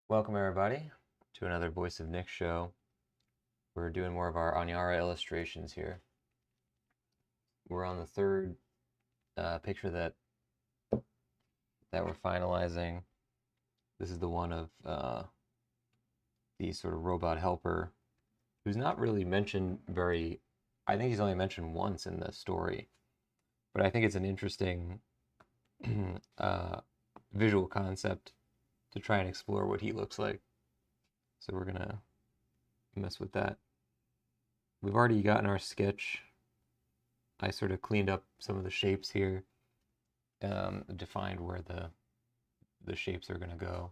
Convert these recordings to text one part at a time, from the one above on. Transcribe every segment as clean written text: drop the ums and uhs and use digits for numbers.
Welcome everybody to another Voice of Nick show. We're doing more of our Aniara illustrations here. We're on the third picture that we're finalizing. This is the one of the sort of robot helper who's not really mentioned I think he's only mentioned once in the story, but I think it's an interesting visual concept to try and explore what he looks like. So we're gonna mess with that. We've already gotten our sketch. I sort of cleaned up some of the shapes here, defined where the shapes are gonna go.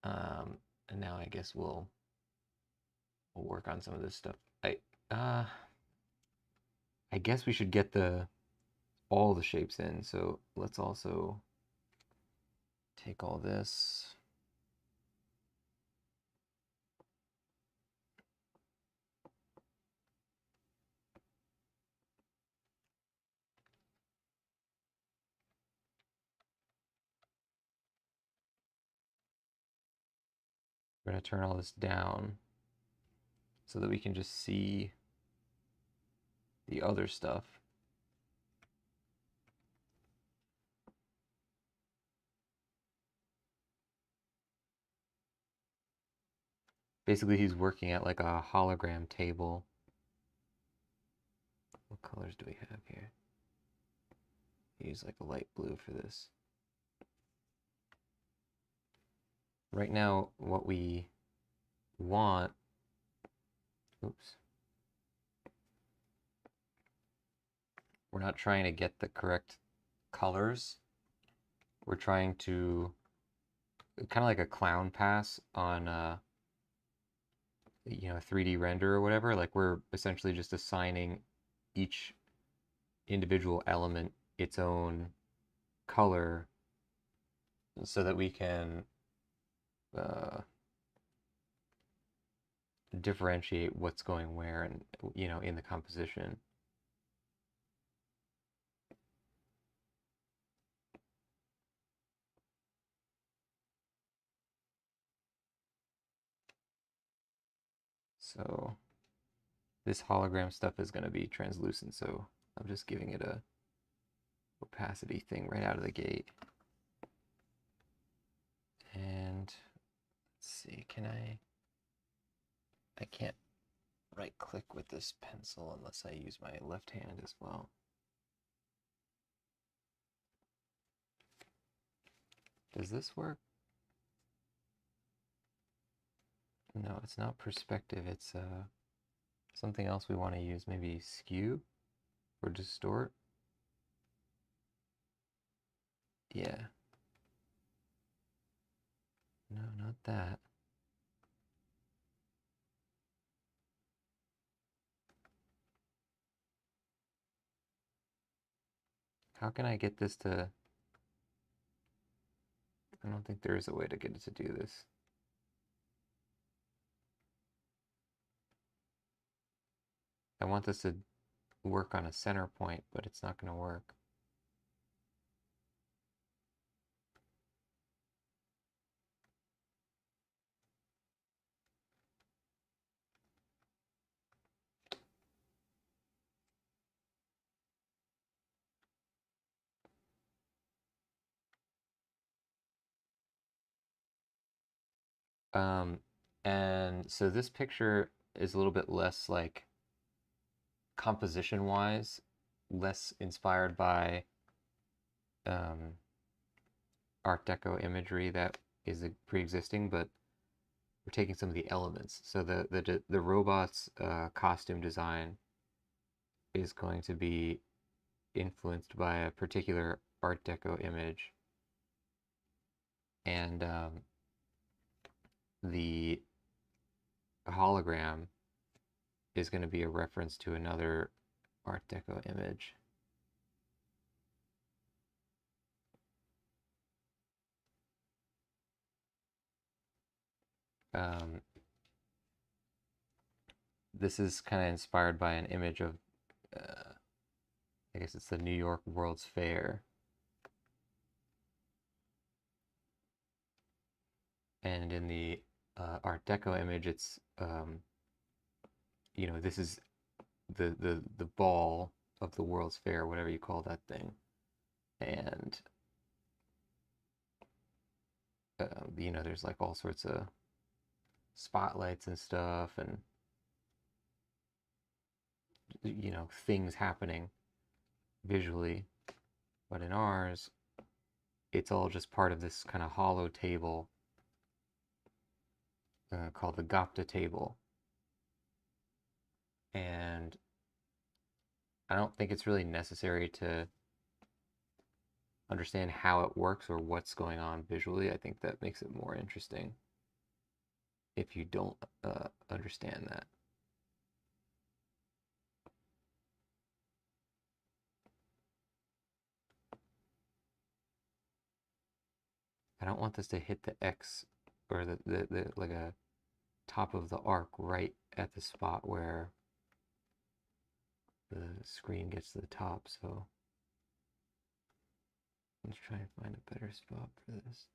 And now I guess we'll work on some of this stuff. I guess we should get all the shapes in. So let's also take all this. We're going to turn all this down so that we can just see the other stuff. Basically, he's working at like a hologram table. What colors do we have here? Use like a light blue for this. Right now, what we want, oops, we're not trying to get the correct colors. We're trying to, kind of like a clown pass on, 3D render or whatever. Like we're essentially just assigning each individual element its own color so that we can differentiate what's going where and in the composition. So this hologram stuff is going to be translucent, so I'm just giving it a opacity thing right out of the gate. And let's see, I can't right click with this pencil unless I use my left hand as well. Does this work? No, it's not perspective, it's something else we want to use, maybe skew or distort. Yeah. No, not that. How can I get this to... I don't think there is a way to get it to do this. I want this to work on a center point, but it's not going to work. And so this picture is a little bit less like composition-wise, less inspired by Art Deco imagery that is pre-existing, but we're taking some of the elements. So the robot's costume design is going to be influenced by a particular Art Deco image, and the hologram is going to be a reference to another Art Deco image. This is kind of inspired by an image of, I guess it's the New York World's Fair. And in the Art Deco image, it's you know, this is the ball of the World's Fair, whatever you call that thing, and you know, there's like all sorts of spotlights and stuff, and you know, things happening visually. But in ours, it's all just part of this kind of hollow table called the Gopta table. And I don't think it's really necessary to understand how it works or what's going on visually. I think that makes it more interesting if you don't understand that. I don't want this to hit the X or the like a top of the arc right at the spot where the screen gets to the top, so let's try and find a better spot for this.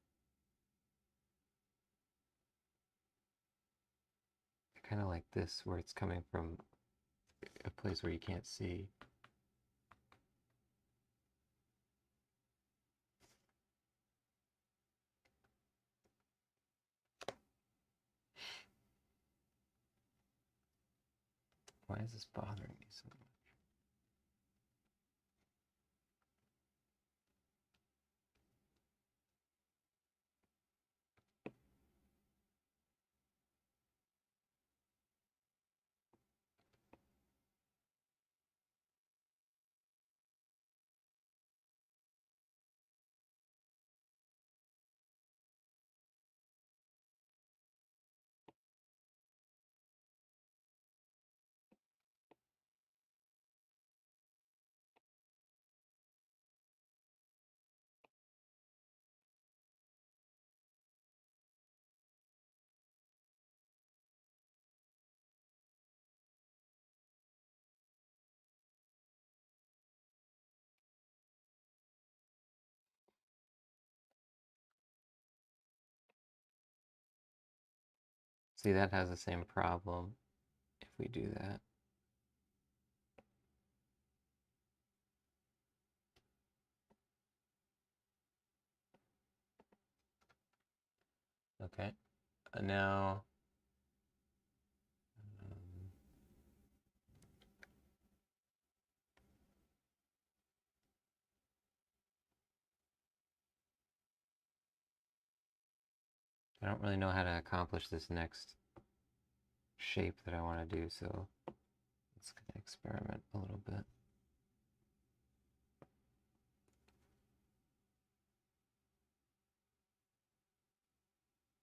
I kind of like this where it's coming from a place where you can't see. Why is this bothering me so much? See, that has the same problem if we do that. Okay, now I don't really know how to accomplish this next shape that I want to do, so let's experiment a little bit.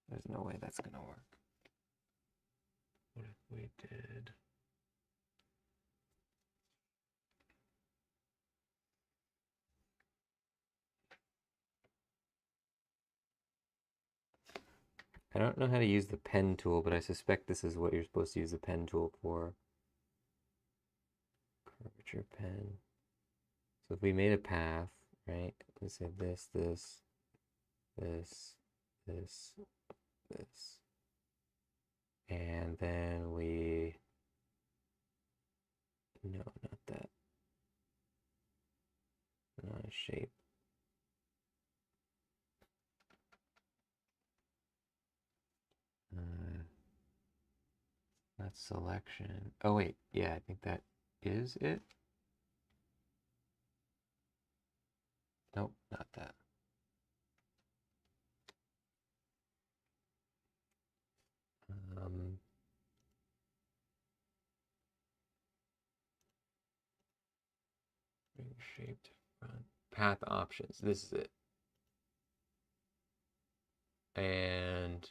There's no way that's gonna work. What if we did... I don't know how to use the pen tool, but I suspect this is what you're supposed to use the pen tool for. Curvature pen. So if we made a path, right? Let's say this, this, this, this, this. And then we... No, not that. Not a shape. That's selection. Oh wait, yeah, I think that is it. Nope, not that. Ring shaped front. Path options. This is it. And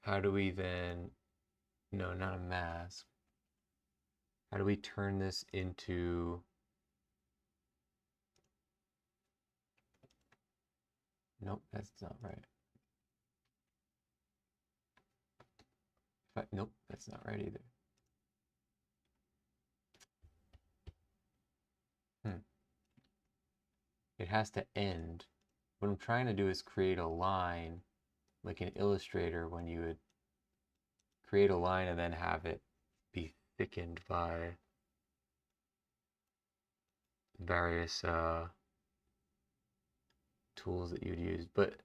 how do we then... No, not a mask. How do we turn this into... Nope, that's not right. Nope, that's not right either. It has to end. What I'm trying to do is create a line like in Illustrator when you would create a line and then have it be thickened by various tools that you'd use. But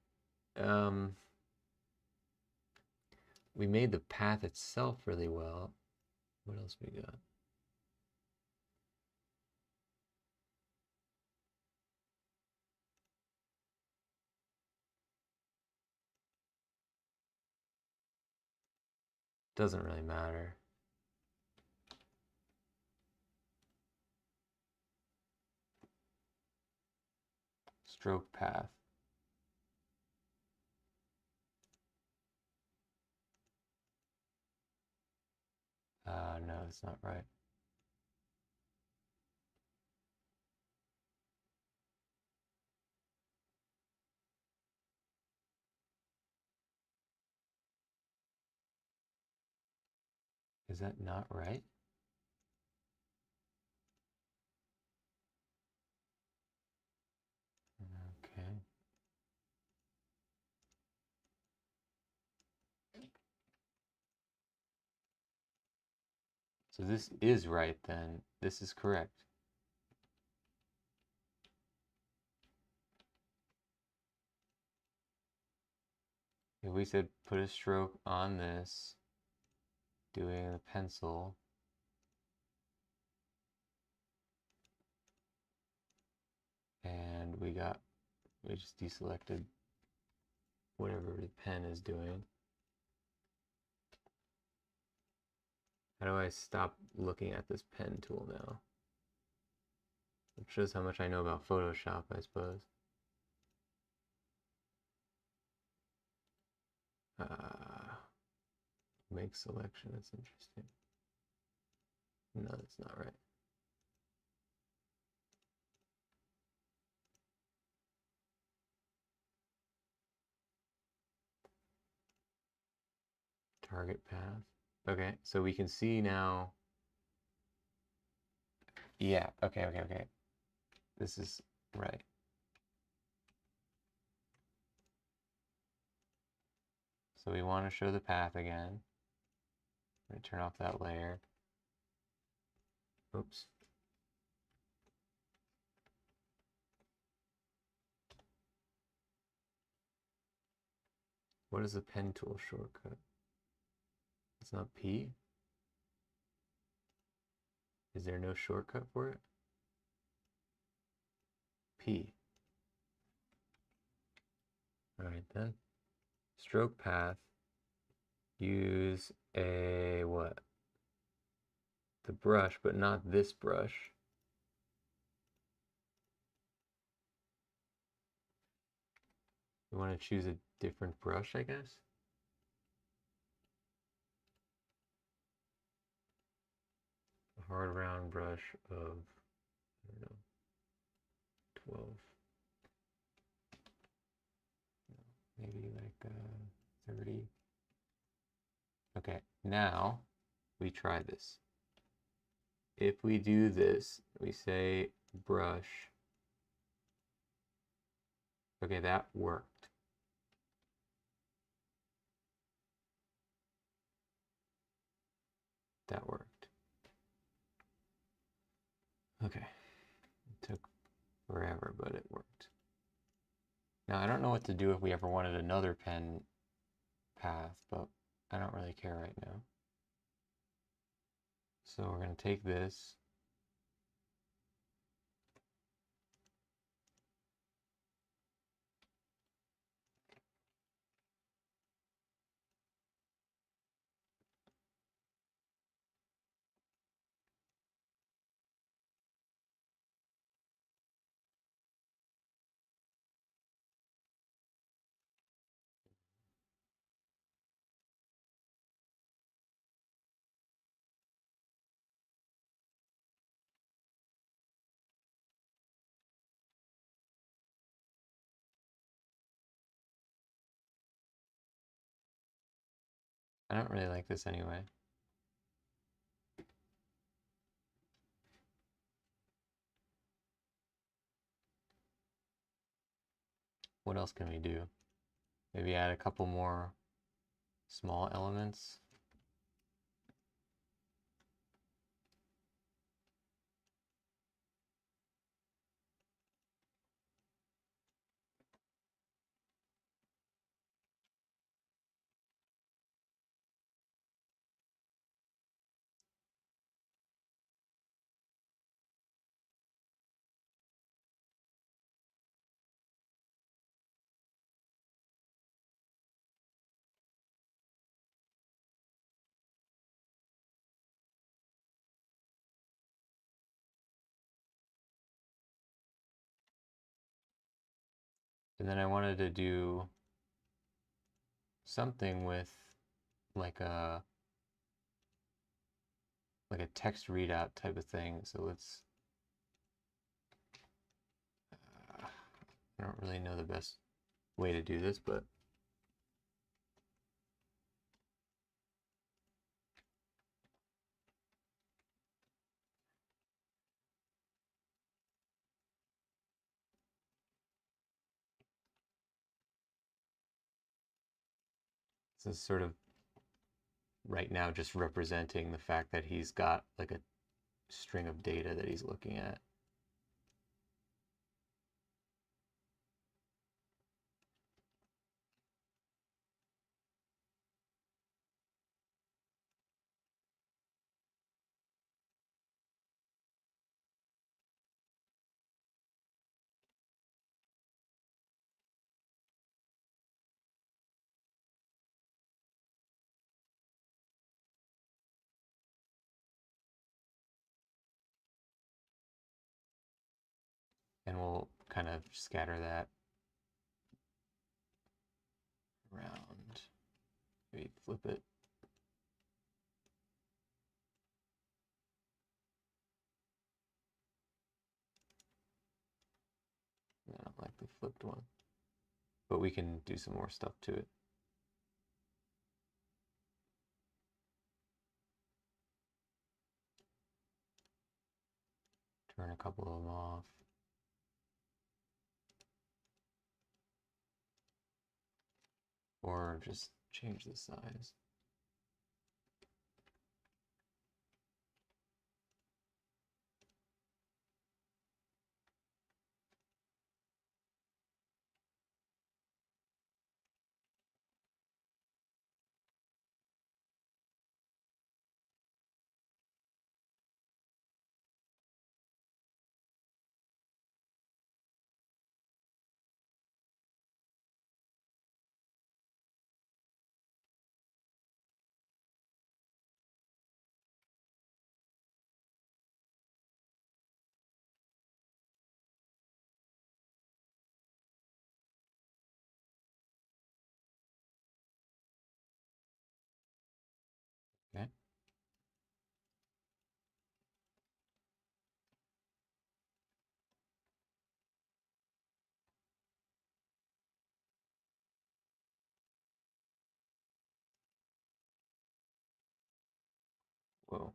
we made the path itself really well. What else we got? Doesn't really matter. Stroke path. No, that's not right. Is that not right? Okay. So this is right then. This is correct. If we said put a stroke on this, doing the pencil, and we just deselected whatever the pen is doing. How do I stop looking at this pen tool now? It shows how much I know about Photoshop, I suppose. Make selection, that's interesting. No, that's not right. Target path. Okay, so we can see now. Yeah, okay. This is right. So we want to show the path again. I'm going to turn off that layer. Oops. What is the pen tool shortcut? It's not P? Is there no shortcut for it? P. All right then. Stroke path. Use a what? The brush, but not this brush. You want to choose a different brush, I guess? A hard round brush of, I don't know, 12. Maybe like 30. Okay, now we try this. If we do this, we say brush. Okay, that worked. That worked. Okay, it took forever, but it worked. Now, I don't know what to do if we ever wanted another pen path, but I don't really care right now. So we're going to take this. I don't really like this anyway. What else can we do? Maybe add a couple more small elements. And then I wanted to do something with like a text readout type of thing. So let's I don't really know the best way to do this, but this is sort of right now just representing the fact that he's got like a string of data that he's looking at. And we'll kind of scatter that around. Maybe flip it. I don't like the flipped one, but we can do some more stuff to it. Turn a couple of them off. Or just change the size. Okay. Whoa.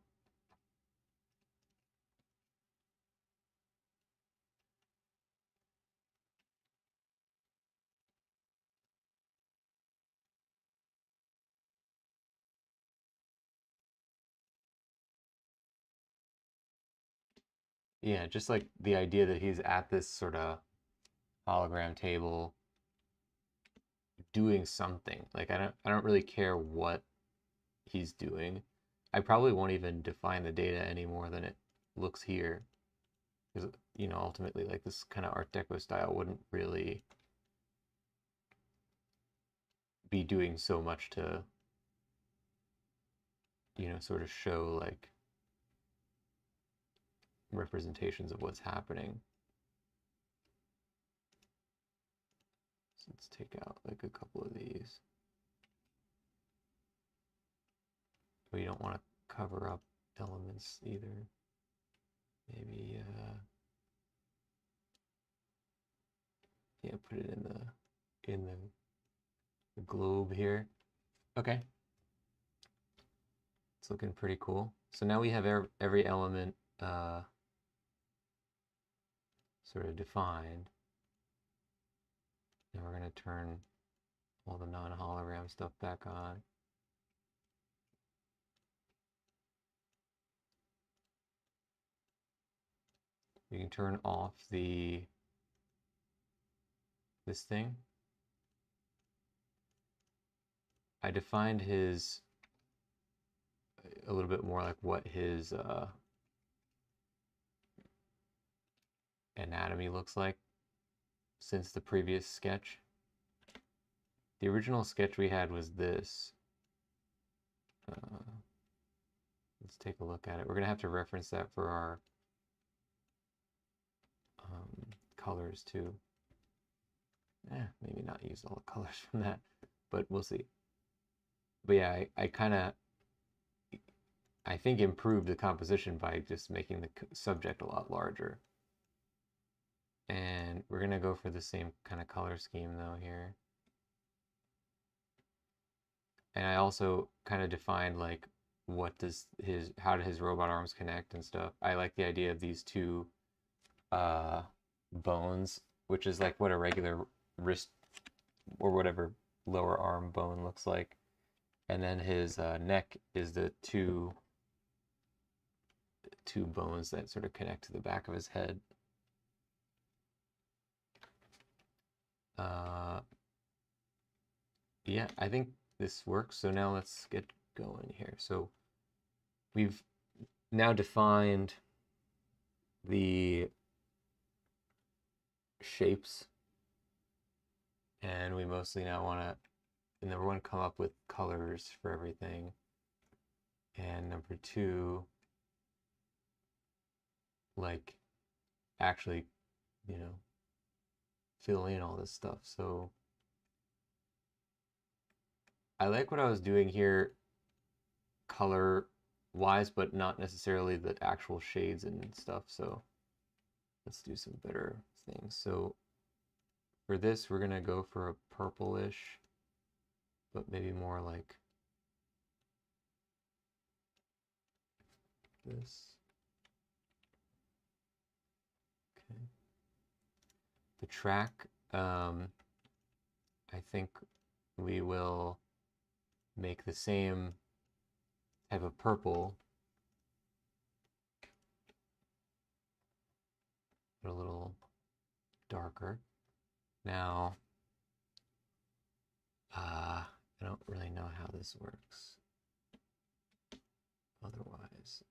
Yeah, just like the idea that he's at this sort of hologram table doing something. Like I don't really care what he's doing. I probably won't even define the data any more than it looks here. Because, you know, ultimately like this kind of Art Deco style wouldn't really be doing so much to, you know, sort of show like representations of what's happening. So let's take out like a couple of these. We don't want to cover up elements either. Maybe yeah, put it in the globe here. Okay. It's looking pretty cool. So now we have every element sort of defined. Now we're going to turn all the non-hologram stuff back on. You can turn off this thing. I defined his a little bit more, like what his anatomy looks like since the previous sketch. The original sketch we had was this. Let's take a look at it. We're gonna have to reference that for our colors too. Maybe not use all the colors from that, but we'll see. But yeah, I think improved the composition by just making the subject a lot larger. And we're gonna go for the same kind of color scheme though here. And I also kind of defined like how do his robot arms connect and stuff. I like the idea of these two bones, which is like what a regular wrist or whatever lower arm bone looks like. And then his neck is the two bones that sort of connect to the back of his head. Yeah, I think this works. So now let's get going here. So we've now defined the shapes, and we mostly now want to, number one, come up with colors for everything, and number two, like actually, you know, fill in all this stuff. So I like what I was doing here color wise, but not necessarily the actual shades and stuff. So let's do some better things. So for this, we're gonna go for a purplish, but maybe more like this. Okay. The track, I think we will make the same type of purple, but a little darker. Now, I don't really know how this works otherwise.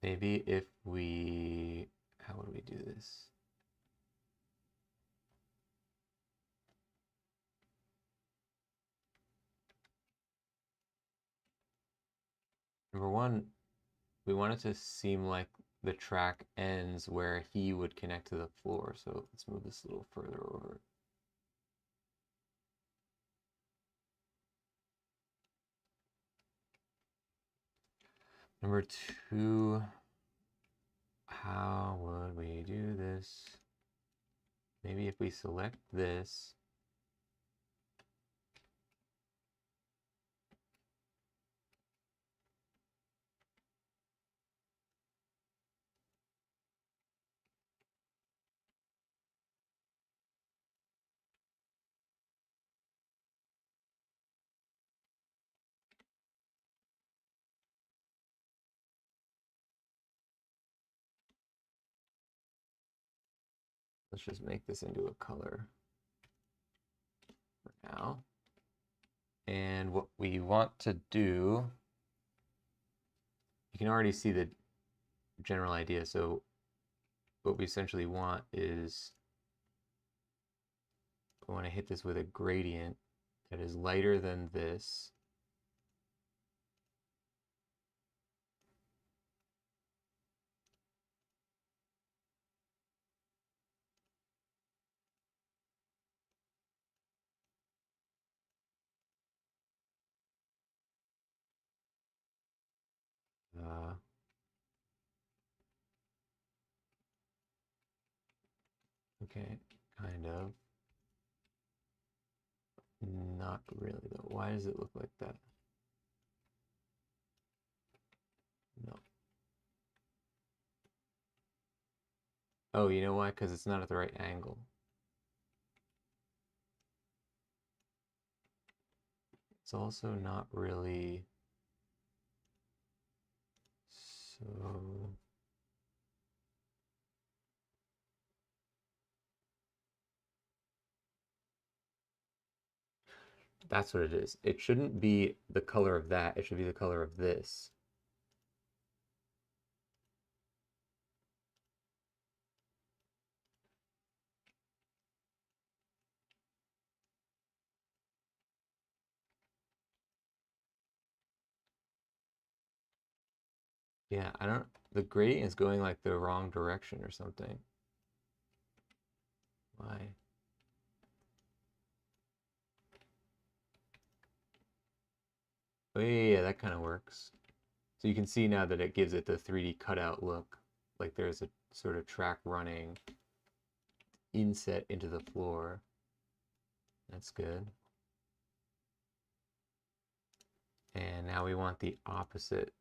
Maybe if we, how would we do this? Number one, we want it to seem like the track ends where he would connect to the floor. So let's move this a little further over. Number two, how would we do this? Maybe if we select this, let's just make this into a color for now. And what we want to do, you can already see the general idea. So what we essentially want is, we want to hit this with a gradient that is lighter than this. Okay, kind of. Not really though. Why does it look like that? Oh, you know why? Because it's not at the right angle. It's also not really so. That's what it is. It shouldn't be the color of that. It should be the color of this. Yeah, the gradient is going like the wrong direction or something. Why? Oh yeah, that kind of works. So you can see now that it gives it the 3D cutout look. Like there's a sort of track running inset into the floor. That's good. And now we want the opposite.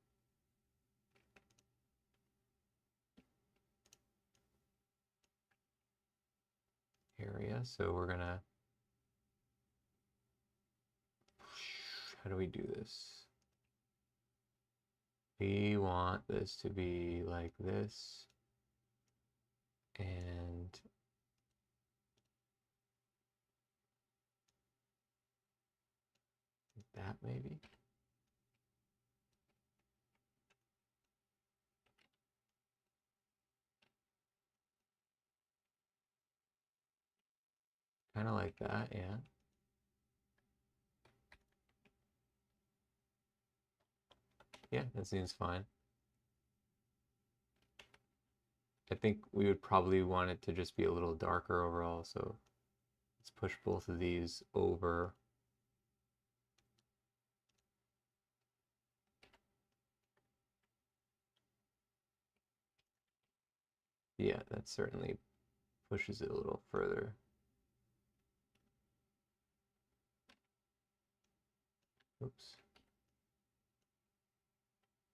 Area. So we're gonna, how do we do this? We want this to be like this. And that maybe. Kind of like that, yeah. Yeah, that seems fine. I think we would probably want it to just be a little darker overall, so let's push both of these over. Yeah, that certainly pushes it a little further. Oops.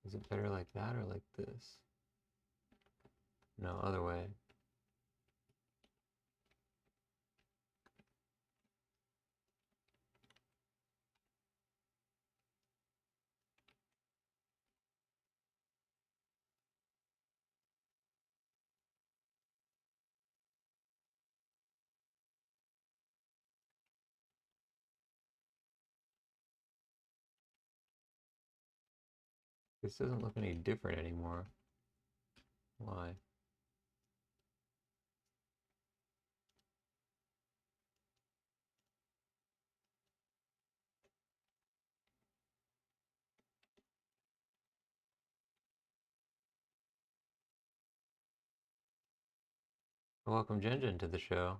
Is it better like that or like this? No, other way. This doesn't look any different anymore. Why? Welcome Jen to the show.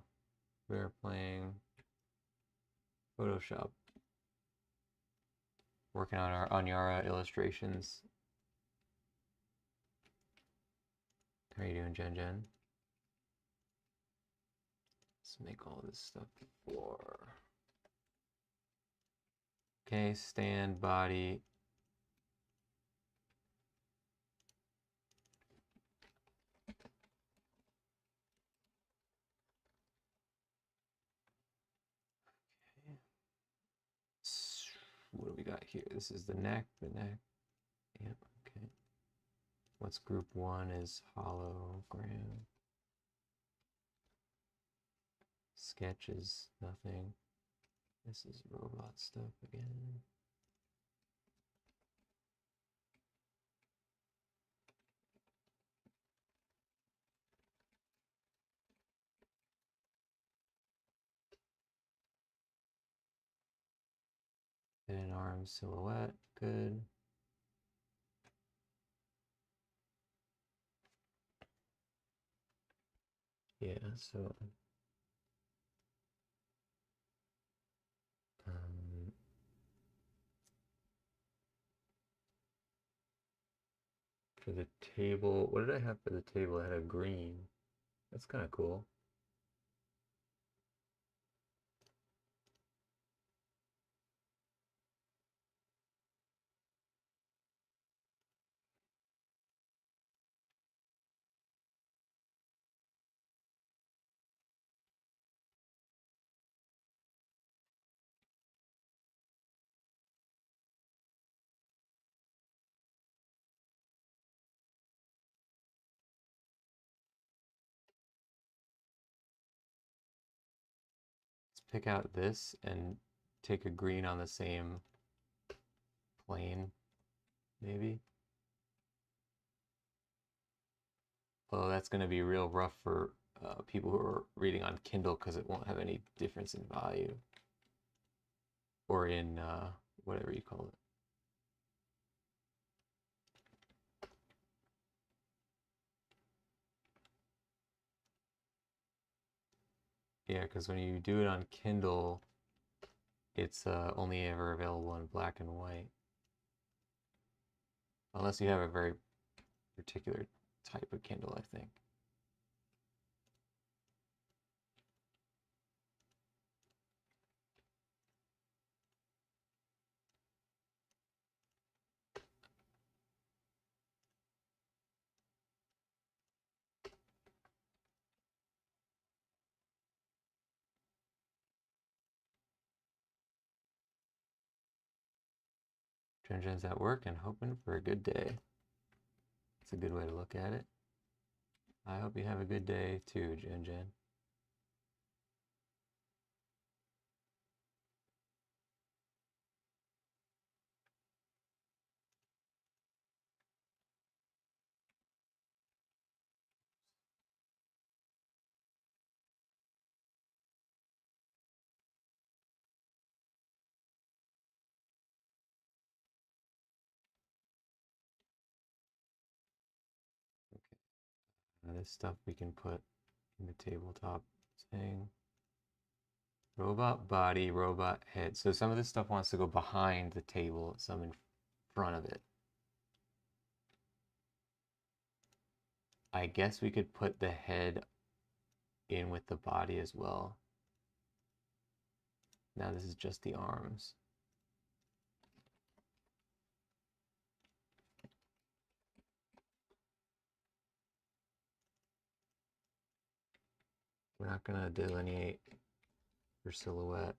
We're playing Photoshop. Working on our Aniara illustrations. How are you doing, Jen? Let's make all this stuff before. Okay, stand, body. Okay. What do we got here? This is the neck, Yep, okay. What's group one is hologram. Sketch is nothing. This is robot stuff again. Head and arm silhouette, good. Yeah, so for the table, what did I have for the table? I had a green. That's kind of cool. pick out this and take a green on the same plane, maybe. Although that's going to be real rough for people who are reading on Kindle because it won't have any difference in value or in whatever you call it. Yeah, because when you do it on Kindle, it's only ever available in black and white. Unless you have a very particular type of Kindle, I think. Jen's at work and hoping for a good day. It's a good way to look at it. I hope you have a good day too, Jen. Now this stuff we can put in the tabletop thing. Robot body, robot head. So some of this stuff wants to go behind the table, some in front of it. I guess we could put the head in with the body as well. Now this is just the arms. We're not gonna delineate for silhouette.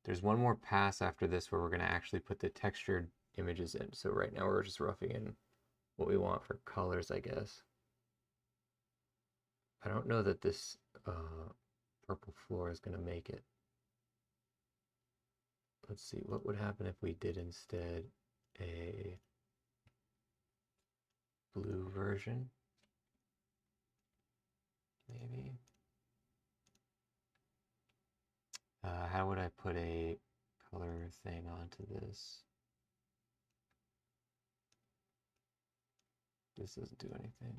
There's one more pass after this where we're gonna actually put the textured images in. So right now we're just roughing in what we want for colors, I guess. I don't know that this purple floor is gonna make it. Let's see, what would happen if we did instead a blue version? Maybe. How would I put a color thing onto this? This doesn't do anything.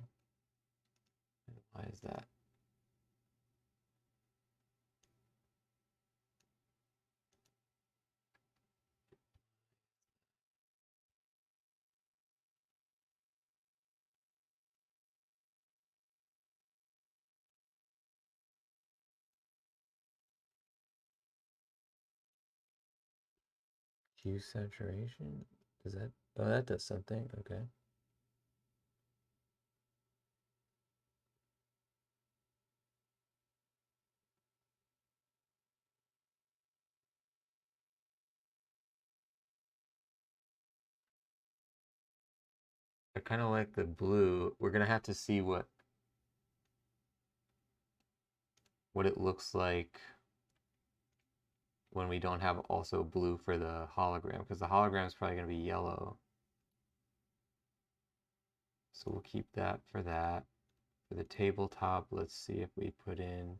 Why is that? Hue saturation? Does that? Oh, that does something. Okay. I kind of like the blue. We're gonna have to see what it looks like when we don't have also blue for the hologram, because the hologram is probably gonna be yellow. So we'll keep that for that. For the tabletop, let's see if we put in.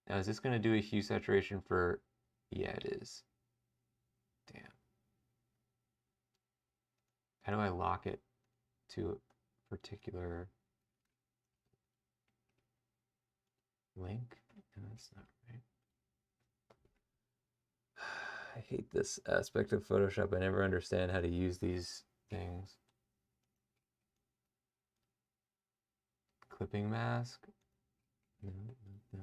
Now, is this gonna do a hue saturation for? Yeah, it is. Damn. How do I lock it to a particular link? No, that's not right. I hate this aspect of Photoshop. I never understand how to use these things. Clipping mask? No, no,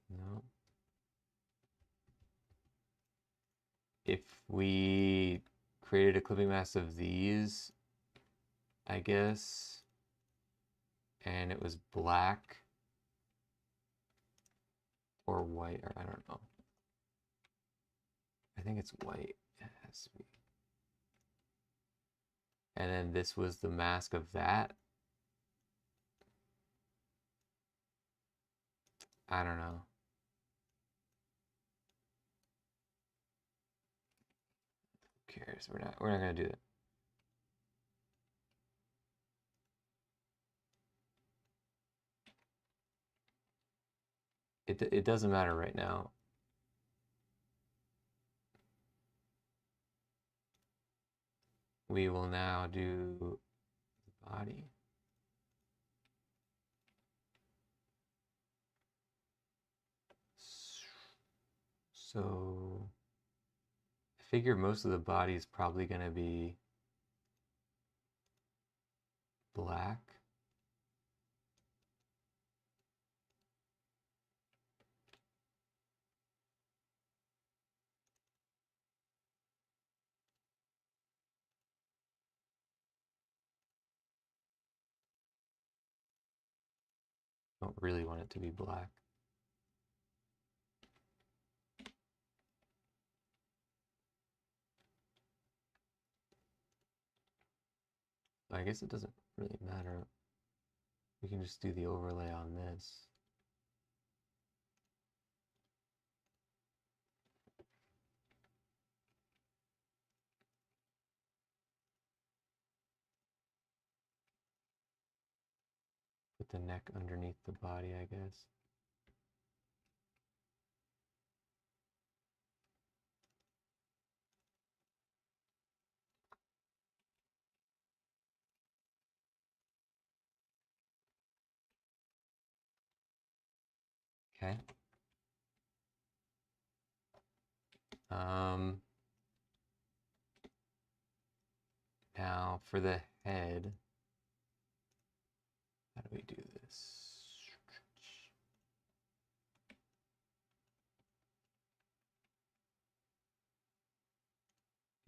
no. If we created a clipping mask of these, I guess, and it was black or white, or I don't know. I think it's white. It has to be. And then this was the mask of that. I don't know. Who cares? We're not gonna do it. It doesn't matter right now. We will now do the body. So I figure most of the body is probably going to be black. Don't really want it to be black. I guess it doesn't really matter. We can just do the overlay on this. Put the neck underneath the body, I guess. Okay. Now for the head, how do we do this?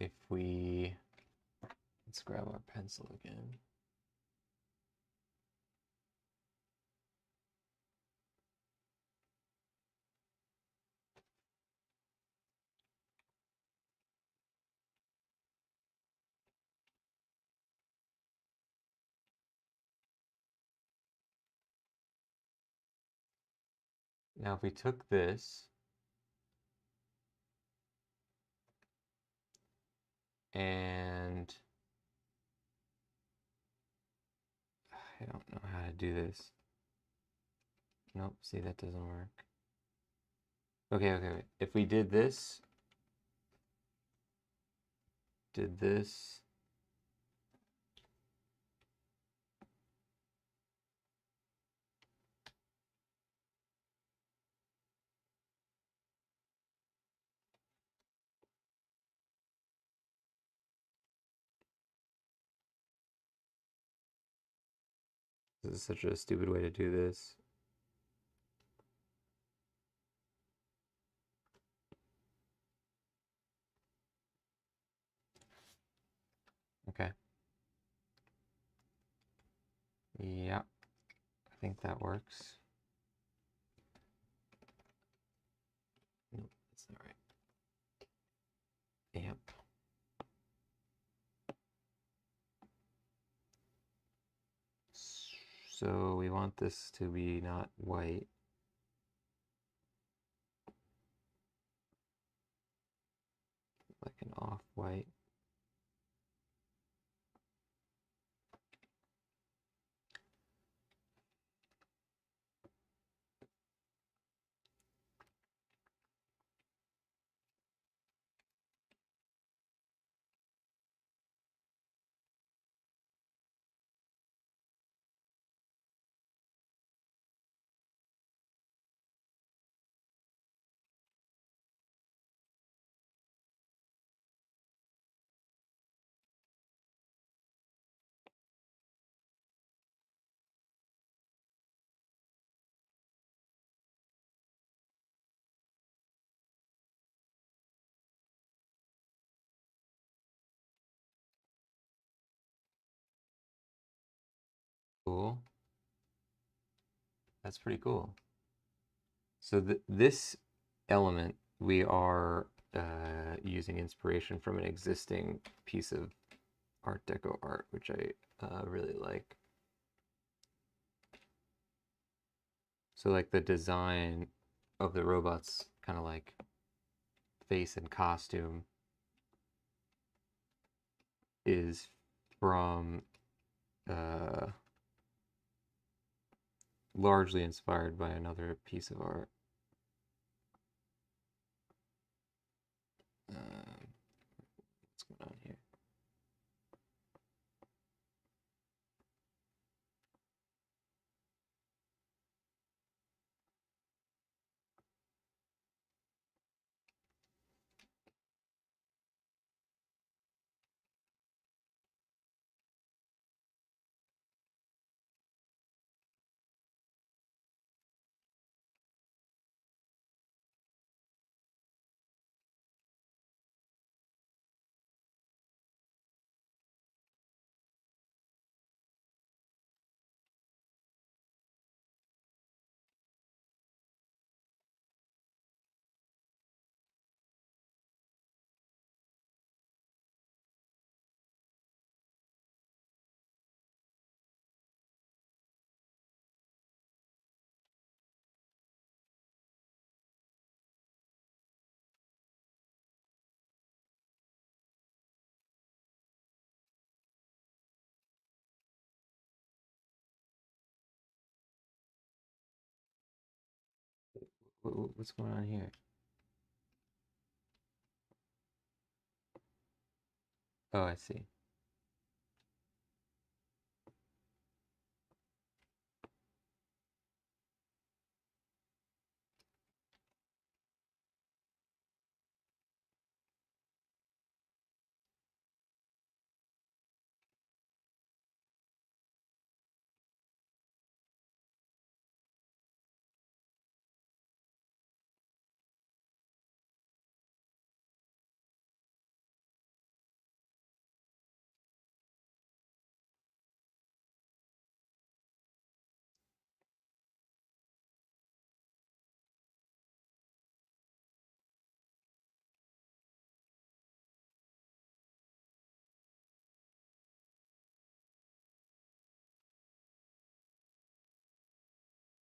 If we, let's grab our pencil again. Now if we took this and I don't know how to do this. Nope, see, that doesn't work. Okay, wait. If we did this, this is such a stupid way to do this. Okay. Yeah, I think that works. Nope, that's not right. Yep. So we want this to be not white. Like an off-white. Cool. That's pretty cool. So this element, we are using inspiration from an existing piece of Art Deco art, which I really like. So like the design of the robot's kind of like face and costume is from largely inspired by another piece of art. What's going on here? What's going on here? Oh, I see.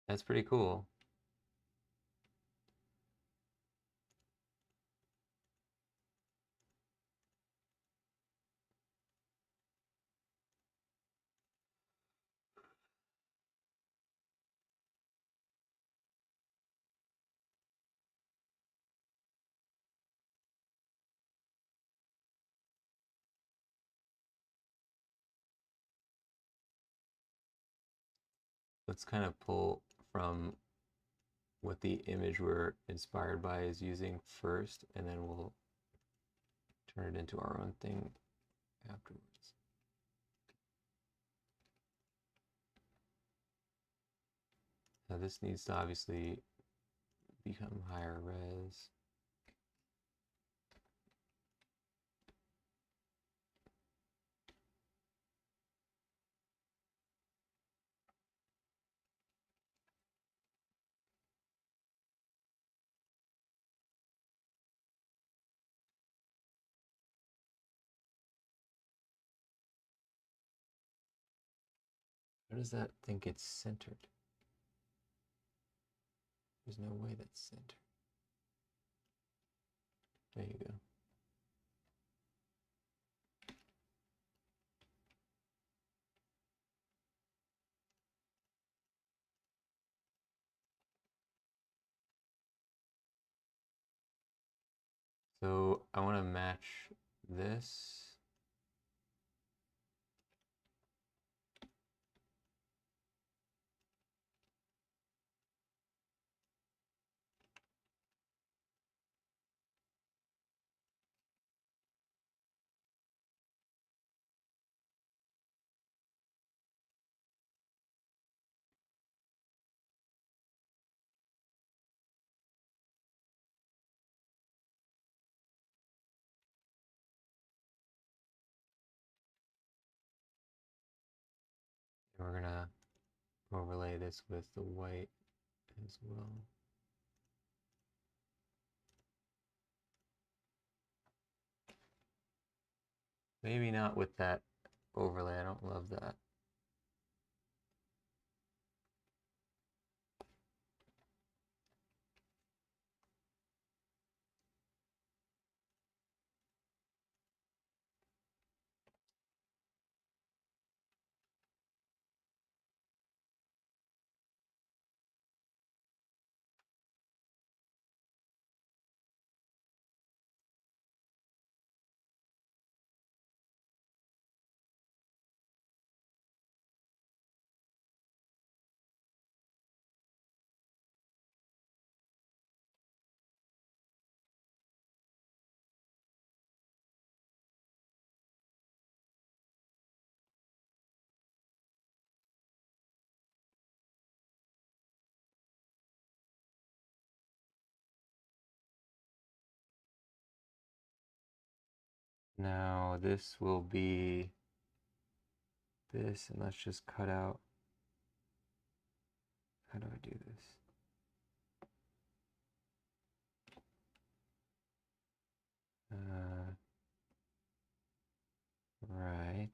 That's pretty cool. Let's kind of pull from what the image we're inspired by is using first, and then we'll turn it into our own thing afterwards. Now this needs to obviously become higher res. How does that think it's centered? There's no way that's centered. There you go. So I want to match this. And we're gonna overlay this with the white as well. Maybe not with that overlay. I don't love that. Now this will be this, and let's just cut out. How do I do this? Right.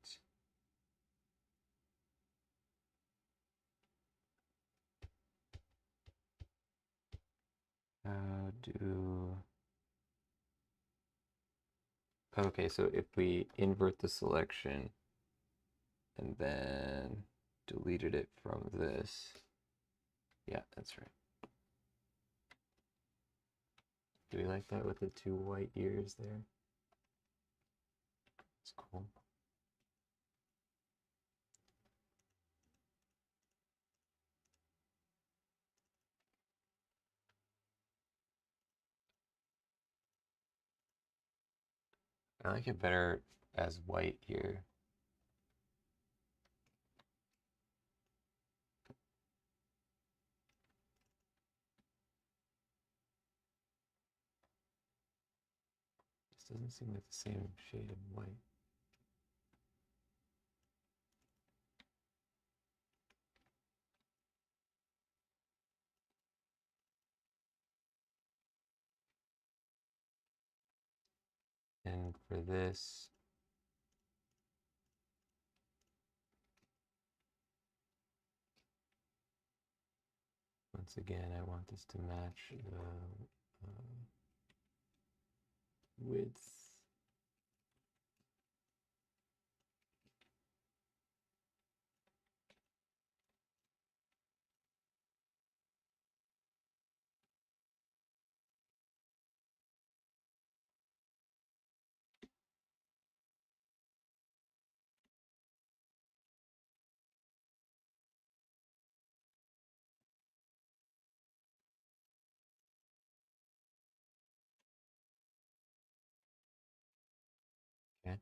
How do... Okay, so if we invert the selection and then deleted it from this, yeah, that's right. Do we like that with the two white ears there? It's cool. I like it better as white here. This doesn't seem like the same shade of white. And for this, once again, I want this to match the width. Okay.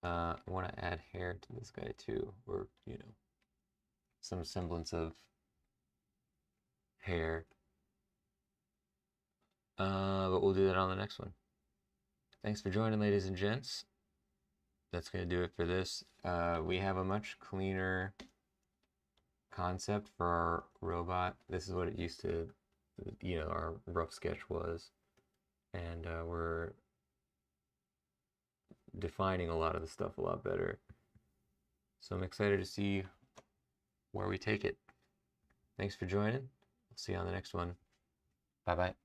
I want to add hair to this guy too, or, you know, some semblance of hair. But we'll do that on the next one. Thanks for joining, ladies and gents. That's going to do it for this. We have a much cleaner concept for our robot. This is what it used to, you know, our rough sketch was. And we're defining a lot of the stuff a lot better. So I'm excited to see where we take it. Thanks for joining. I'll see you on the next one. Bye-bye.